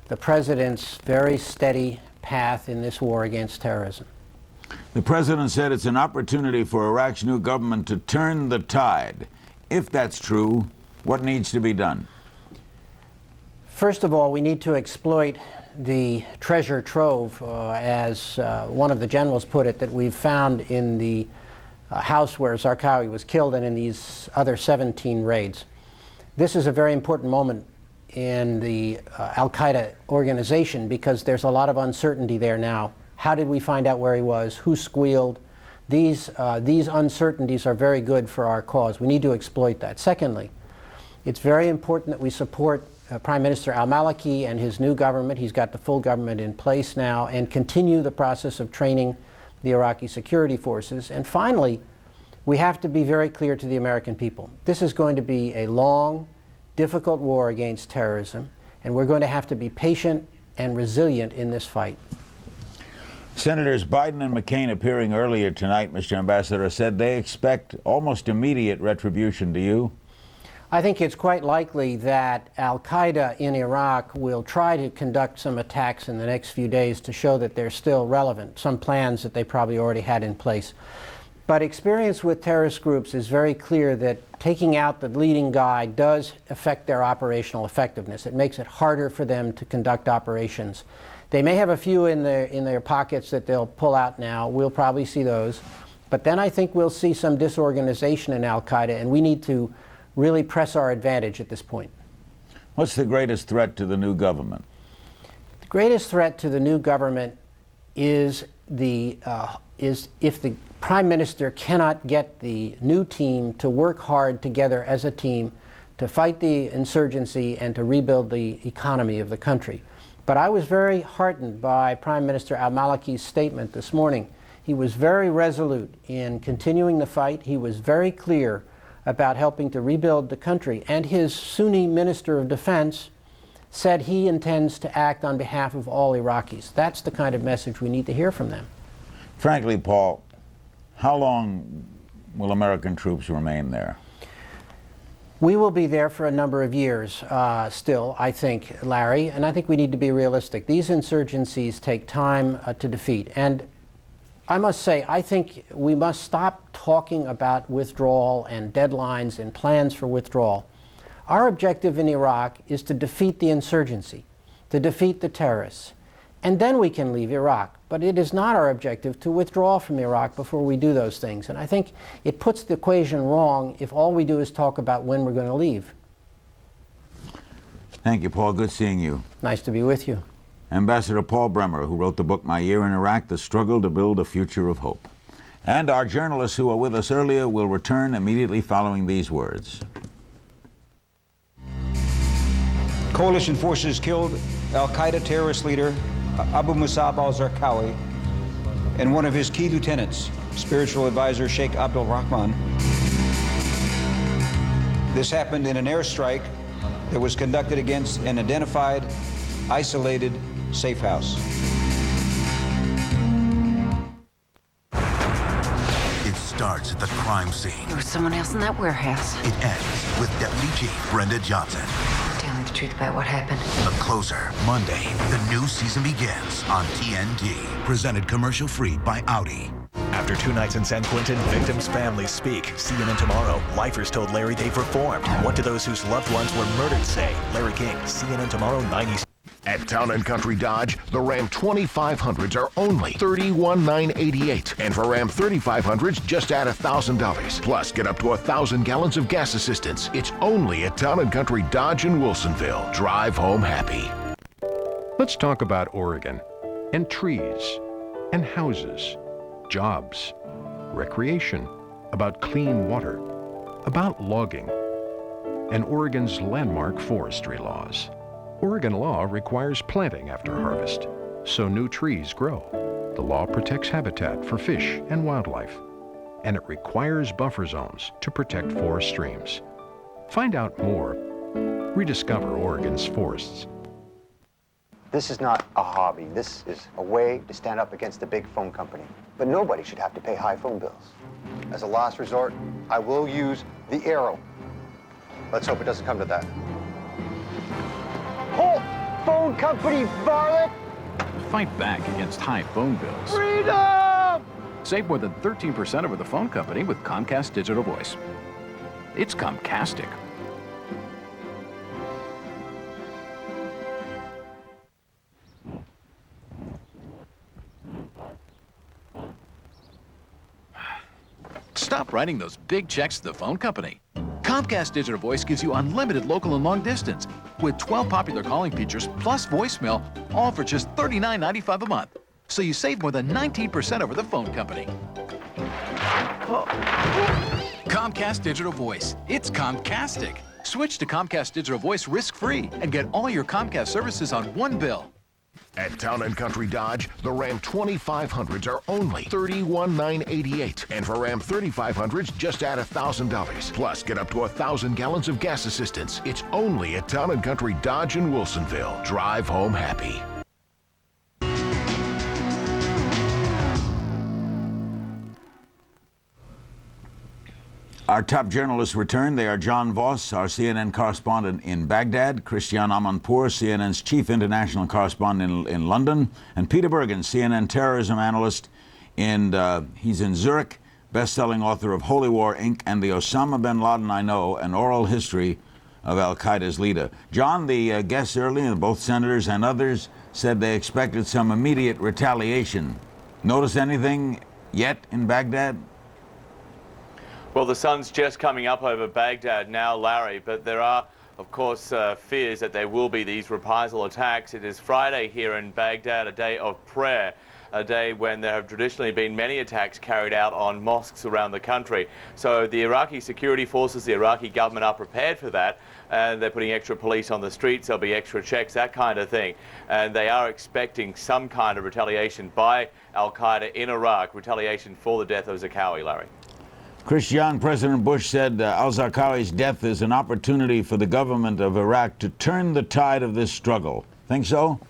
the president's very steady path in this war against terrorism. The president said it's an opportunity for Iraq's new government to turn the tide. If that's true, what needs to be done? First of all, we need to exploit the treasure trove, as one of the generals put it, that we've found in the house where Zarqawi was killed and in these other 17 raids. This is a very important moment in the al-Qaeda organization because there's a lot of uncertainty there now. How did we find out where he was? Who squealed? These uncertainties are very good for our cause. We need to exploit that. Secondly, it's very important that we support Prime Minister al-Maliki and his new government. He's got the full government in place now, and continue the process of training the Iraqi security forces. And finally, we have to be very clear to the American people. This is going to be a long, difficult war against terrorism, and we're going to have to be patient and resilient in this fight. Senators Biden and McCain appearing earlier tonight, Mr. Ambassador, said they expect almost immediate retribution. Do you? I think it's quite likely that al-Qaeda in Iraq will try to conduct some attacks in the next few days to show that they're still relevant, some plans that they probably already had in place. But experience with terrorist groups is very clear that taking out the leading guy does affect their operational effectiveness. It makes it harder for them to conduct operations. They may have a few in their pockets that they'll pull out now. We'll probably see those. But then I think we'll see some disorganization in al-Qaeda, and we need to really press our advantage at this point. What's the greatest threat to the new government? The greatest threat to the new government is if the Prime Minister cannot get the new team to work hard together as a team to fight the insurgency and to rebuild the economy of the country. But I was very heartened by Prime Minister al-Maliki's statement this morning. He was very resolute in continuing the fight. He was very clear about helping to rebuild the country. And his Sunni Minister of Defense said he intends to act on behalf of all Iraqis. That's the kind of message we need to hear from them. Frankly, Paul, how long will American troops remain there? We will be there for a number of years still, I think, Larry, and I think we need to be realistic. These insurgencies take time to defeat. And I must say, I think we must stop talking about withdrawal and deadlines and plans for withdrawal. Our objective in Iraq is to defeat the insurgency, to defeat the terrorists, and then we can leave Iraq. But it is not our objective to withdraw from Iraq before we do those things. And I think it puts the equation wrong if all we do is talk about when we're going to leave. Thank you, Paul. Good seeing you. Nice to be with you. Ambassador Paul Bremer, who wrote the book My Year in Iraq, The Struggle to Build a Future of Hope. And our journalists who were with us earlier will return immediately following these words. Coalition forces killed al-Qaeda terrorist leader Abu Musab al-Zarqawi and one of his key lieutenants, spiritual advisor Sheikh Abdul Rahman. This happened in an airstrike that was conducted against an identified, isolated safe house. It starts at the crime scene. There was someone else in that warehouse. It ends with Deputy Chief Brenda Johnson. Tell me the truth about what happened. The Closer, Monday. The new season begins on TNT. Presented commercial-free by Audi. After 2 nights in San Quentin, victims' families speak. CNN Tomorrow. Lifers told Larry they've reformed. What do those whose loved ones were murdered say? Larry King, CNN Tomorrow, 90. At Town & Country Dodge, the Ram 2500s are only $31,988. And for Ram 3500s, just add $1,000. Plus, get up to 1,000 gallons of gas assistance. It's only at Town & Country Dodge in Wilsonville. Drive home happy. Let's talk about Oregon and trees and houses, jobs, recreation, about clean water, about logging, and Oregon's landmark forestry laws. Oregon law requires planting after harvest, so new trees grow. The law protects habitat for fish and wildlife, and it requires buffer zones to protect forest streams. Find out more. Rediscover Oregon's forests. This is not a hobby. This is a way to stand up against the big phone company. But nobody should have to pay high phone bills. As a last resort, I will use the arrow. Let's hope it doesn't come to that. Halt! Phone company, varlet! Fight back against high phone bills. Freedom! Save more than 13% over the phone company with Comcast Digital Voice. It's Comcastic. Stop writing those big checks to the phone company. Comcast Digital Voice gives you unlimited local and long distance with 12 popular calling features plus voicemail, all for just $39.95 a month. So you save more than 19% over the phone company. Comcast Digital Voice. It's Comcastic. Switch to Comcast Digital Voice risk-free and get all your Comcast services on one bill. At Town & Country Dodge, the Ram 2500s are only $31,988. And for Ram 3500s, just add $1,000. Plus, get up to 1,000 gallons of gas assistance. It's only at Town & Country Dodge in Wilsonville. Drive home happy. Our top journalists return. They are John Voss, our CNN correspondent in Baghdad, Christiane Amanpour, CNN's chief international correspondent in London, and Peter Bergen, CNN terrorism analyst he's in Zurich, best-selling author of Holy War, Inc. and the Osama bin Laden I Know, an oral history of al-Qaeda's leader. John, the guests earlier, both senators and others, said they expected some immediate retaliation. Notice anything yet in Baghdad? Well, the sun's just coming up over Baghdad now, Larry, but there are, of course, fears that there will be these reprisal attacks. It is Friday here in Baghdad, a day of prayer, a day when there have traditionally been many attacks carried out on mosques around the country. So the Iraqi security forces, the Iraqi government are prepared for that, and they're putting extra police on the streets, there'll be extra checks, that kind of thing. And they are expecting some kind of retaliation by al-Qaeda in Iraq, retaliation for the death of Zarqawi, Larry. Christiane, President Bush said al-Zarqawi's death is an opportunity for the government of Iraq to turn the tide of this struggle. Think so?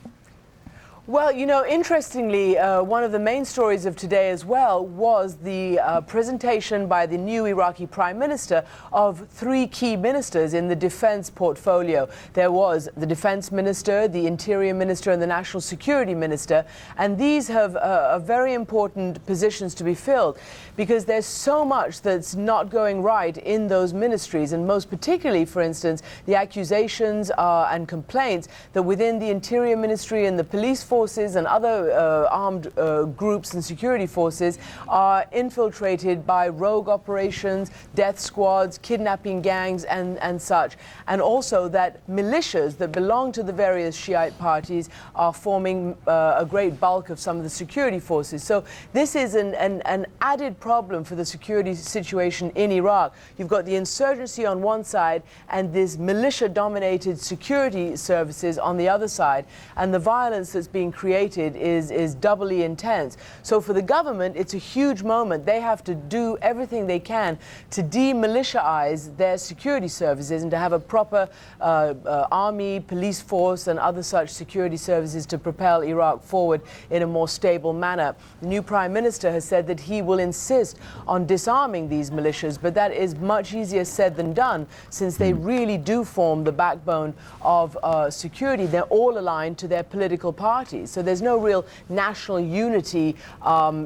Well, you know, interestingly, one of the main stories of today as well was the presentation by the new Iraqi Prime Minister of 3 key ministers in the defense portfolio. There was the defense minister, the interior minister, and the national security minister, and these have very important positions to be filled because there's so much that's not going right in those ministries, and most particularly, for instance, the accusations and complaints that within the interior ministry and the police forces and other armed groups and security forces are infiltrated by rogue operations, death squads, kidnapping gangs, and such. And also that militias that belong to the various Shiite parties are forming a great bulk of some of the security forces. So this is an added problem for the security situation in Iraq. You've got the insurgency on one side and this militia-dominated security services on the other side. And the violence that's being created is doubly intense. So for the government, it's a huge moment. They have to do everything they can to demilitarize their security services and to have a proper army, police force, and other such security services to propel Iraq forward in a more stable manner. The new Prime Minister has said that he will insist on disarming these militias, but that is much easier said than done, since they really do form the backbone of security. They're all aligned to their political parties. So there's no real national unity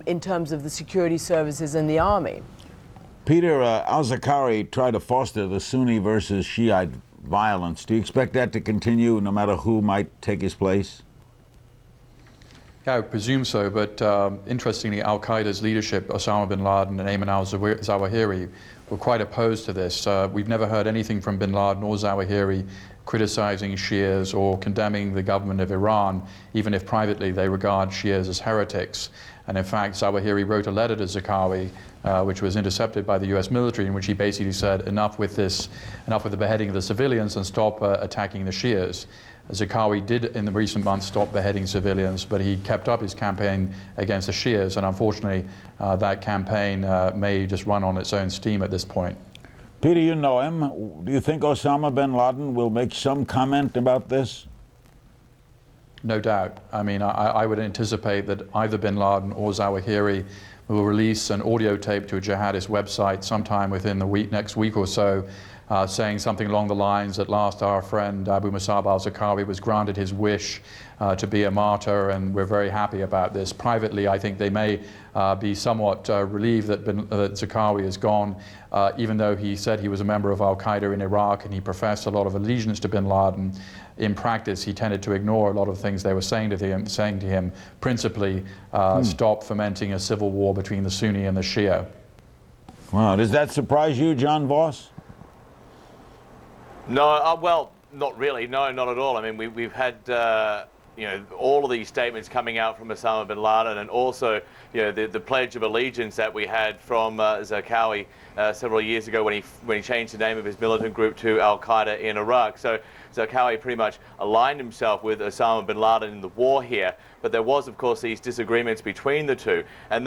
in terms of the security services and the army. Peter, al-Zarqawi tried to foster the Sunni versus Shiite violence. Do you expect that to continue no matter who might take his place? Yeah, I presume so, but interestingly, al-Qaeda's leadership, Osama bin Laden and Ayman al-Zawahiri, were quite opposed to this. We've never heard anything from bin Laden or Zawahiri criticizing Shias or condemning the government of Iran, even if privately they regard Shias as heretics. And in fact, Zawahiri wrote a letter to Zarqawi, which was intercepted by the US military, in which he basically said, enough with the beheading of the civilians and stop attacking the Shias. Zarqawi did in the recent months stop beheading civilians, but he kept up his campaign against the Shias, and unfortunately that campaign may just run on its own steam at this point. Peter, you know him. Do you think Osama bin Laden will make some comment about this? No doubt. I mean, I would anticipate that either bin Laden or Zawahiri will release an audio tape to a jihadist website sometime within the next week or so, saying something along the lines, at last our friend Abu Musab al-Zarqawi was granted his wish to be a martyr, and we're very happy about this. Privately, I think they may be somewhat relieved that Zarqawi is gone, even though he said he was a member of al-Qaeda in Iraq and he professed a lot of allegiance to bin Laden. In practice, he tended to ignore a lot of things they were saying to him, principally stop fomenting a civil war between the Sunni and the Shia. Wow, does that surprise you, John Voss? No, well, not really. No, not at all. I mean, we've had you know, all of these statements coming out from Osama bin Laden, and also, you know, the Pledge of Allegiance that we had from Zarqawi several years ago when he changed the name of his militant group to Al-Qaeda in Iraq. So Zarqawi pretty much aligned himself with Osama bin Laden in the war here. But there was, of course, these disagreements between the two, and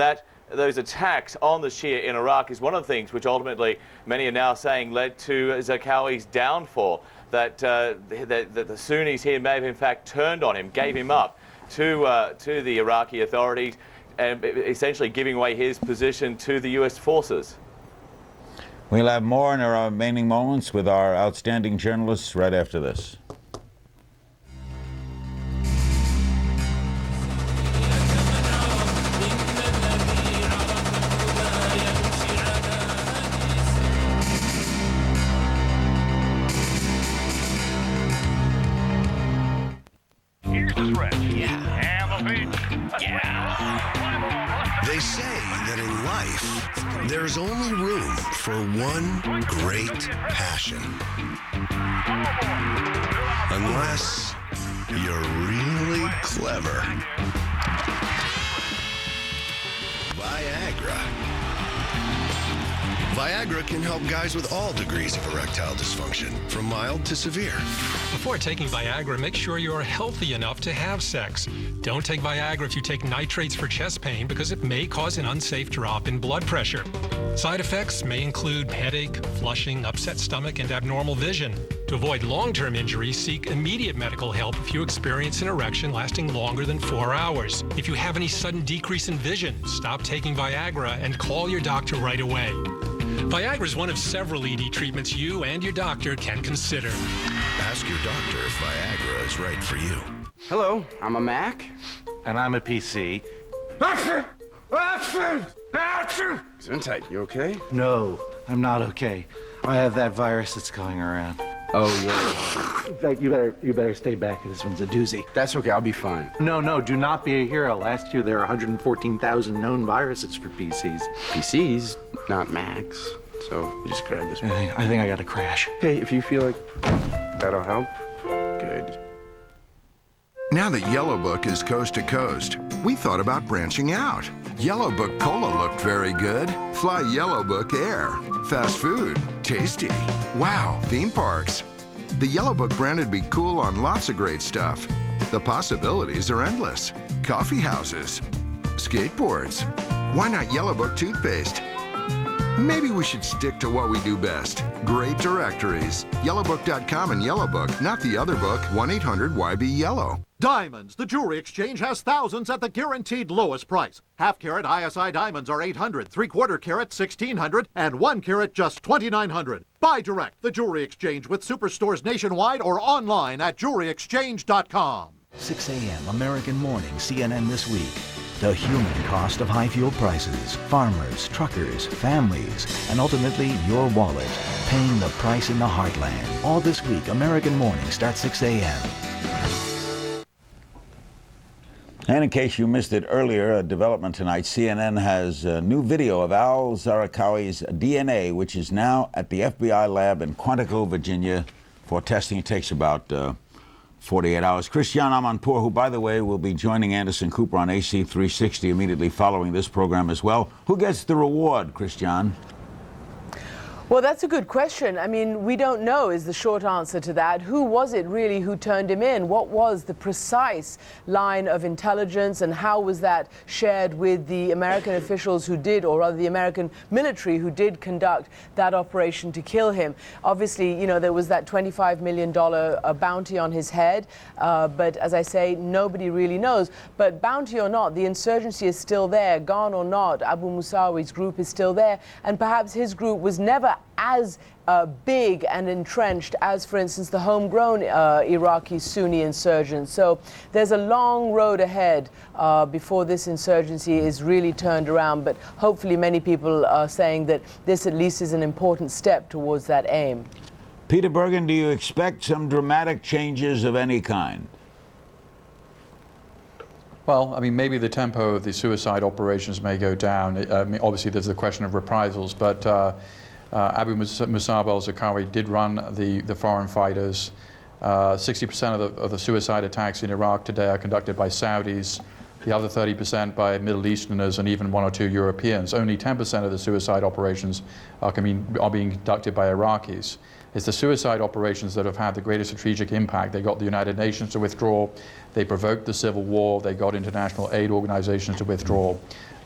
those attacks on the Shia in Iraq is one of the things which ultimately many are now saying led to Zarqawi's downfall, that the Sunnis here may have in fact turned on him, gave him up to the Iraqi authorities, and essentially giving away his position to the US forces. We'll have more in our remaining moments with our outstanding journalists right after this. Here's the threat. They say that in life, there's only room for one great passion. Unless you're really clever. Viagra can help guys with all degrees of erectile dysfunction, from mild to severe. Before taking Viagra, make sure you are healthy enough to have sex. Don't take Viagra if you take nitrates for chest pain because it may cause an unsafe drop in blood pressure. Side effects may include headache, flushing, upset stomach, and abnormal vision. To avoid long-term injuries, seek immediate medical help if you experience an erection lasting longer than 4 hours. If you have any sudden decrease in vision, stop taking Viagra and call your doctor right away. Viagra is one of several ED treatments you and your doctor can consider. Ask your doctor if Viagra is right for you. Hello, I'm a Mac. And I'm a PC. Gesundheit, you okay? No, I'm not okay. I have that virus that's going around. Oh, yeah. In fact, you better stay back. This one's a doozy. That's okay, I'll be fine. No, do not be a hero. Last year, there were 114,000 known viruses for PCs. PCs, not Macs. So you just grab this one. I think I got a crash. Hey, if you feel like that'll help, good. Now that Yellow Book is coast to coast, we thought about branching out. Yellow Book Cola looked very good. Fly Yellow Book Air. Fast food. Tasty. Wow, theme parks. The Yellow Book brand would be cool on lots of great stuff. The possibilities are endless. Coffee houses. Skateboards. Why not Yellow Book toothpaste? Maybe we should stick to what we do best. Great directories. Yellowbook.com and Yellow Book, not the other book. 1-800-YB-YELLOW. Diamonds. The Jewelry Exchange has thousands at the guaranteed lowest price. Half-carat ISI diamonds are $800, 3/4 carat $1,600, and 1 carat just $2,900. Buy direct. The Jewelry Exchange with superstores nationwide or online at jewelryexchange.com. 6 a.m. American Morning, CNN This Week. The human cost of high fuel prices, farmers, truckers, families, and ultimately your wallet, paying the price in the heartland. All this week, American Morning starts 6 a.m. And in case you missed it earlier, a development tonight, CNN has a new video of al-Zarqawi's DNA, which is now at the FBI lab in Quantico, Virginia, for testing. It takes about 48 hours. Christiane Amanpour, who, by the way, will be joining Anderson Cooper on AC 360 immediately following this program as well. Who gets the reward, Christiane? Well, that's a good question. I mean, we don't know is the short answer to that. Who was it really who turned him in? What was the precise line of intelligence, and how was that shared with the American officials who did, or rather the American military who did conduct that operation to kill him? Obviously, you know, there was that $25 million bounty on his head, but as I say, nobody really knows. But bounty or not, the insurgency is still there. Gone or not, Abu Musawi's group is still there, and perhaps his group was never as big and entrenched as, for instance, the homegrown Iraqi Sunni insurgents. So there's a long road ahead before this insurgency is really turned around, but hopefully many people are saying that this at least is an important step towards that aim. Peter Bergen, do you expect some dramatic changes of any kind? Well, I mean, maybe the tempo of the suicide operations may go down. I mean, obviously, there's the question of reprisals, but Abu Musab al-Zarqawi did run the foreign fighters. 60% of the suicide attacks in Iraq today are conducted by Saudis, the other 30% by Middle Easterners and even 1 or 2 Europeans. Only 10% of the suicide operations are being conducted by Iraqis. It's the suicide operations that have had the greatest strategic impact. They got the United Nations to withdraw, they provoked the civil war, they got international aid organizations to withdraw.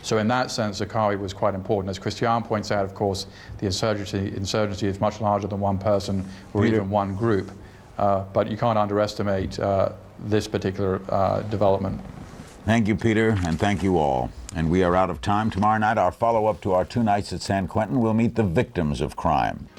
So in that sense, Zarqawi was quite important. As Christiane points out, of course, the insurgency is much larger than one person or even one group. But you can't underestimate this particular development. Thank you, Peter, and thank you all. And we are out of time. Tomorrow night, our follow-up to our 2 nights at San Quentin will meet the victims of crime.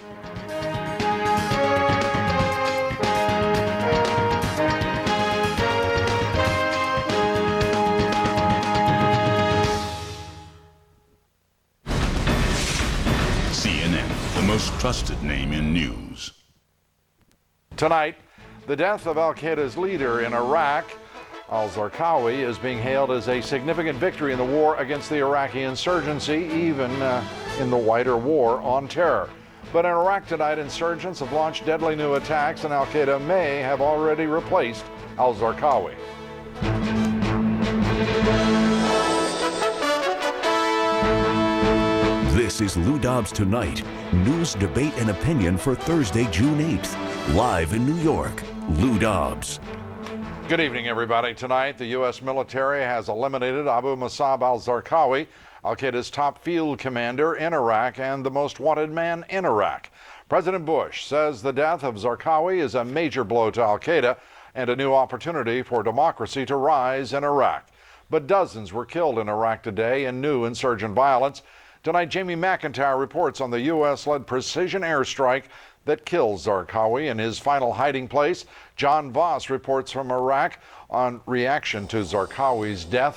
CNN, the most trusted name in news. Tonight, the death of al-Qaeda's leader in Iraq, al-Zarqawi, is being hailed as a significant victory in the war against the Iraqi insurgency, even in the wider war on terror. But in Iraq tonight, insurgents have launched deadly new attacks, and al-Qaeda may have already replaced al-Zarqawi. This is Lou Dobbs Tonight, news, debate, and opinion for Thursday, June 8th. Live in New York, Lou Dobbs. Good evening, everybody. Tonight, the U.S. military has eliminated Abu Musab al-Zarqawi, al-Qaeda's top field commander in Iraq and the most wanted man in Iraq. President Bush says the death of Zarqawi is a major blow to al-Qaeda and a new opportunity for democracy to rise in Iraq. But dozens were killed in Iraq today in new insurgent violence. Tonight, Jamie McIntyre reports on the U.S.-led precision airstrike that kills Zarqawi in his final hiding place. John Voss reports from Iraq on reaction to Zarqawi's death.